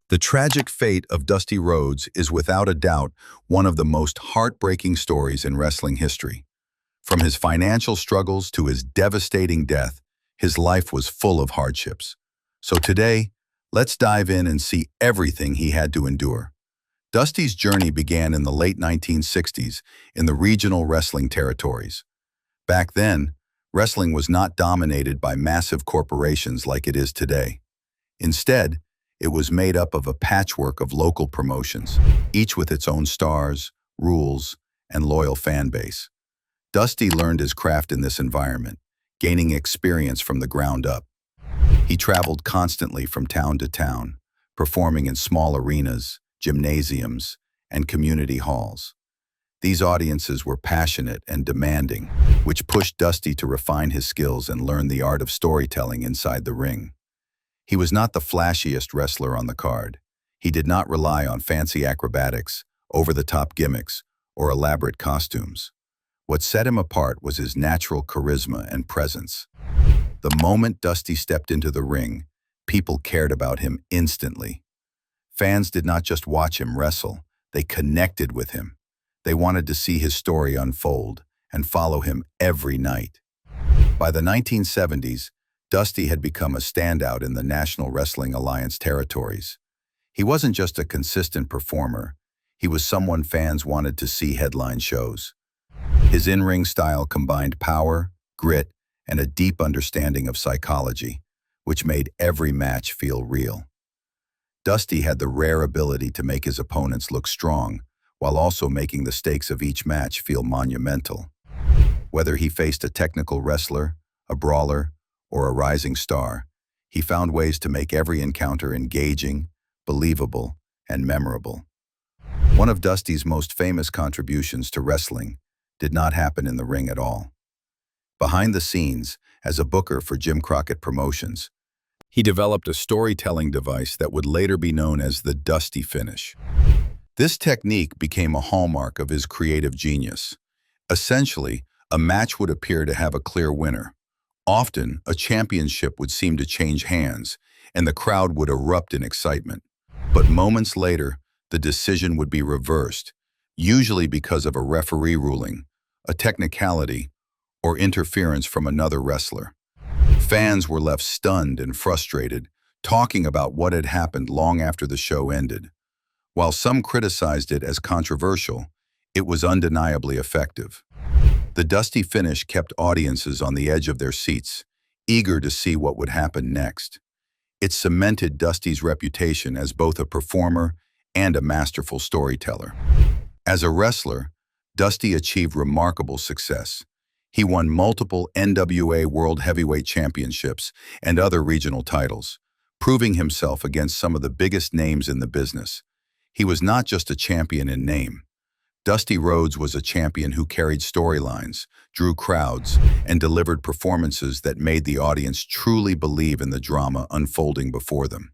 The tragic fate of Dusty Rhodes is without a doubt one of the most heartbreaking stories in wrestling history. From his financial struggles to his devastating death, his life was full of hardships. So today, let's dive in and see everything he had to endure. Dusty's journey began in the late 1960s in the regional wrestling territories. Back then, wrestling was not dominated by massive corporations like it is today. Instead, it was made up of a patchwork of local promotions, each with its own stars, rules, and loyal fan base. Dusty learned his craft in this environment, gaining experience from the ground up. He traveled constantly from town to town, performing in small arenas, gymnasiums, and community halls. These audiences were passionate and demanding, which pushed Dusty to refine his skills and learn the art of storytelling inside the ring. He was not the flashiest wrestler on the card. He did not rely on fancy acrobatics, over-the-top gimmicks, or elaborate costumes. What set him apart was his natural charisma and presence. The moment Dusty stepped into the ring, people cared about him instantly. Fans did not just watch him wrestle, they connected with him. They wanted to see his story unfold and follow him every night. By the 1970s, Dusty had become a standout in the National Wrestling Alliance territories. He wasn't just a consistent performer, he was someone fans wanted to see headline shows. His in-ring style combined power, grit, and a deep understanding of psychology, which made every match feel real. Dusty had the rare ability to make his opponents look strong, while also making the stakes of each match feel monumental. Whether he faced a technical wrestler, a brawler, or a rising star, he found ways to make every encounter engaging, believable, and memorable. One of Dusty's most famous contributions to wrestling did not happen in the ring at all. Behind the scenes, as a booker for Jim Crockett Promotions, he developed a storytelling device that would later be known as the Dusty Finish. This technique became a hallmark of his creative genius. Essentially, a match would appear to have a clear winner. Often, a championship would seem to change hands, and the crowd would erupt in excitement. But moments later, the decision would be reversed, usually because of a referee ruling, a technicality, or interference from another wrestler. Fans were left stunned and frustrated, talking about what had happened long after the show ended. While some criticized it as controversial, it was undeniably effective. The Dusty Finish kept audiences on the edge of their seats, eager to see what would happen next. It cemented Dusty's reputation as both a performer and a masterful storyteller. As a wrestler, Dusty achieved remarkable success. He won multiple NWA World Heavyweight Championships and other regional titles, proving himself against some of the biggest names in the business. He was not just a champion in name. Dusty Rhodes was a champion who carried storylines, drew crowds, and delivered performances that made the audience truly believe in the drama unfolding before them.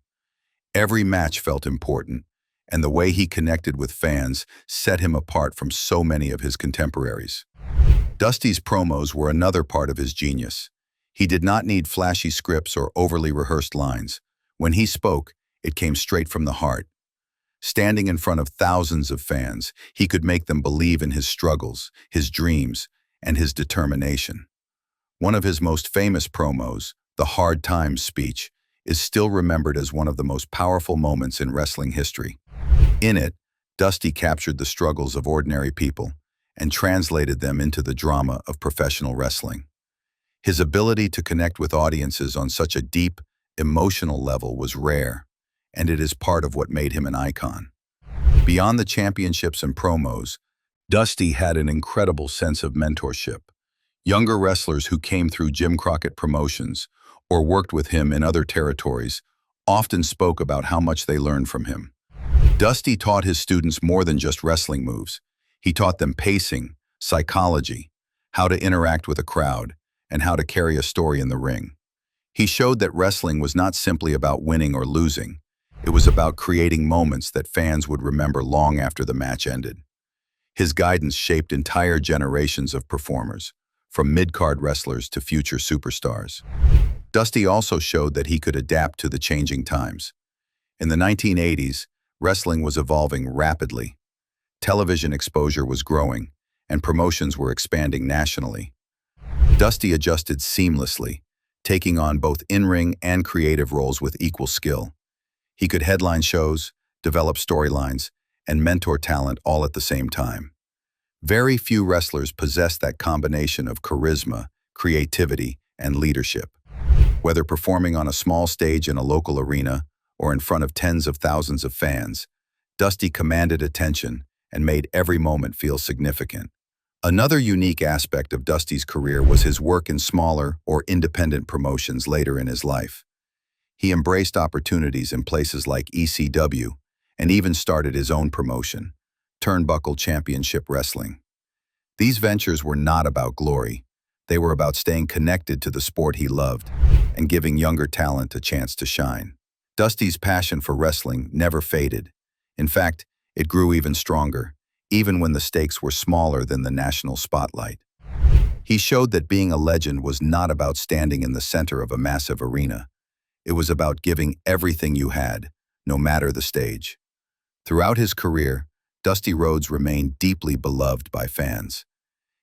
Every match felt important, and the way he connected with fans set him apart from so many of his contemporaries. Dusty's promos were another part of his genius. He did not need flashy scripts or overly rehearsed lines. When he spoke, it came straight from the heart. Standing in front of thousands of fans, he could make them believe in his struggles, his dreams, and his determination. One of his most famous promos, the Hard Times speech, is still remembered as one of the most powerful moments in wrestling history. In it, Dusty captured the struggles of ordinary people and translated them into the drama of professional wrestling. His ability to connect with audiences on such a deep, emotional level was rare, and it is part of what made him an icon. Beyond the championships and promos, Dusty had an incredible sense of mentorship. Younger wrestlers who came through Jim Crockett Promotions or worked with him in other territories often spoke about how much they learned from him. Dusty taught his students more than just wrestling moves. He taught them pacing, psychology, how to interact with a crowd, and how to carry a story in the ring. He showed that wrestling was not simply about winning or losing. It was about creating moments that fans would remember long after the match ended. His guidance shaped entire generations of performers, from mid-card wrestlers to future superstars. Dusty also showed that he could adapt to the changing times. In the 1980s, wrestling was evolving rapidly. Television exposure was growing, and promotions were expanding nationally. Dusty adjusted seamlessly, taking on both in-ring and creative roles with equal skill. He could headline shows, develop storylines, and mentor talent all at the same time. Very few wrestlers possess that combination of charisma, creativity, and leadership. Whether performing on a small stage in a local arena or in front of tens of thousands of fans, Dusty commanded attention and made every moment feel significant. Another unique aspect of Dusty's career was his work in smaller or independent promotions later in his life. He embraced opportunities in places like ECW and even started his own promotion, Turnbuckle Championship Wrestling. These ventures were not about glory. They were about staying connected to the sport he loved and giving younger talent a chance to shine. Dusty's passion for wrestling never faded. In fact, it grew even stronger, even when the stakes were smaller than the national spotlight. He showed that being a legend was not about standing in the center of a massive arena. It was about giving everything you had, no matter the stage. Throughout his career, Dusty Rhodes remained deeply beloved by fans.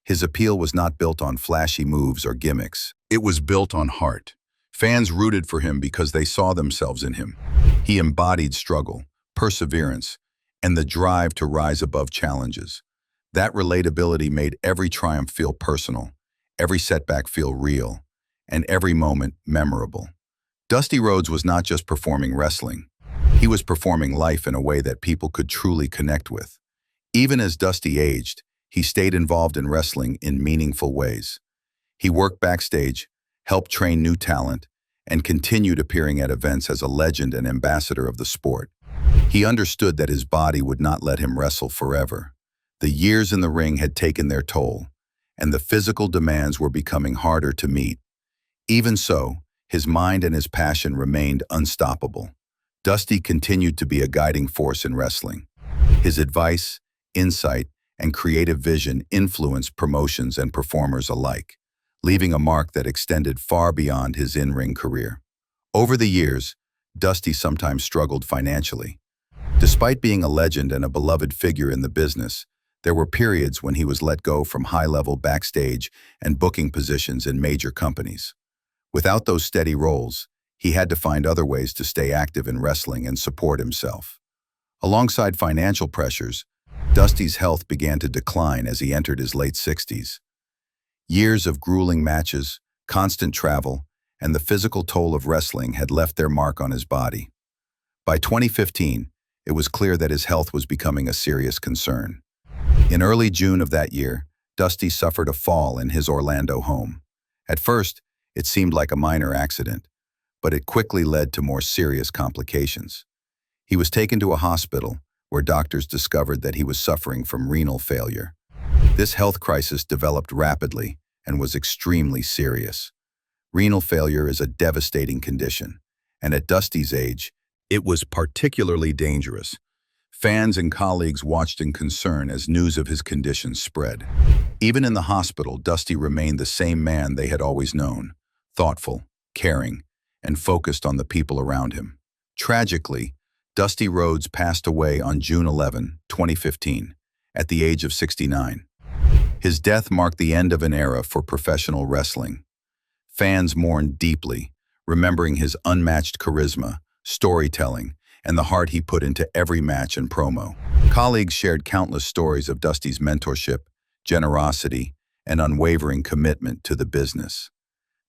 His appeal was not built on flashy moves or gimmicks. It was built on heart. Fans rooted for him because they saw themselves in him. He embodied struggle, perseverance, and the drive to rise above challenges. That relatability made every triumph feel personal, every setback feel real, and every moment memorable. Dusty Rhodes was not just performing wrestling. He was performing life in a way that people could truly connect with. Even as Dusty aged, he stayed involved in wrestling in meaningful ways. He worked backstage, helped train new talent, and continued appearing at events as a legend and ambassador of the sport. He understood that his body would not let him wrestle forever. The years in the ring had taken their toll, and the physical demands were becoming harder to meet. Even so, his mind and his passion remained unstoppable. Dusty continued to be a guiding force in wrestling. His advice, insight, and creative vision influenced promotions and performers alike, leaving a mark that extended far beyond his in-ring career. Over the years, Dusty sometimes struggled financially. Despite being a legend and a beloved figure in the business, there were periods when he was let go from high-level backstage and booking positions in major companies. Without those steady roles, he had to find other ways to stay active in wrestling and support himself. Alongside financial pressures, Dusty's health began to decline as he entered his late 60s. Years of grueling matches, constant travel, and the physical toll of wrestling had left their mark on his body. By 2015, it was clear that his health was becoming a serious concern. In early June of that year, Dusty suffered a fall in his Orlando home. At first, it seemed like a minor accident, but it quickly led to more serious complications. He was taken to a hospital where doctors discovered that he was suffering from renal failure. This health crisis developed rapidly and was extremely serious. Renal failure is a devastating condition, and at Dusty's age, it was particularly dangerous. Fans and colleagues watched in concern as news of his condition spread. Even in the hospital, Dusty remained the same man they had always known, thoughtful, caring, and focused on the people around him. Tragically, Dusty Rhodes passed away on June 11, 2015, at the age of 69. His death marked the end of an era for professional wrestling. Fans mourned deeply, remembering his unmatched charisma, storytelling, and the heart he put into every match and promo. Colleagues shared countless stories of Dusty's mentorship, generosity, and unwavering commitment to the business.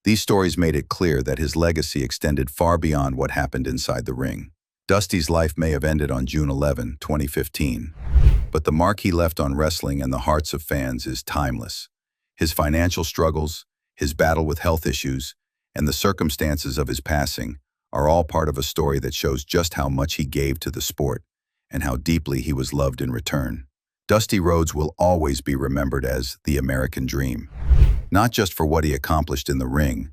These stories made it clear that his legacy extended far beyond what happened inside the ring. Dusty's life may have ended on June 11, 2015, but the mark he left on wrestling and the hearts of fans is timeless. His financial struggles, his battle with health issues, and the circumstances of his passing are all part of a story that shows just how much he gave to the sport and how deeply he was loved in return. Dusty Rhodes will always be remembered as the American Dream, not just for what he accomplished in the ring,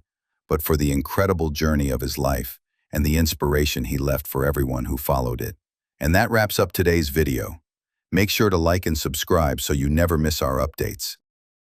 but for the incredible journey of his life and the inspiration he left for everyone who followed it. And that wraps up today's video. Make sure to like and subscribe so you never miss our updates.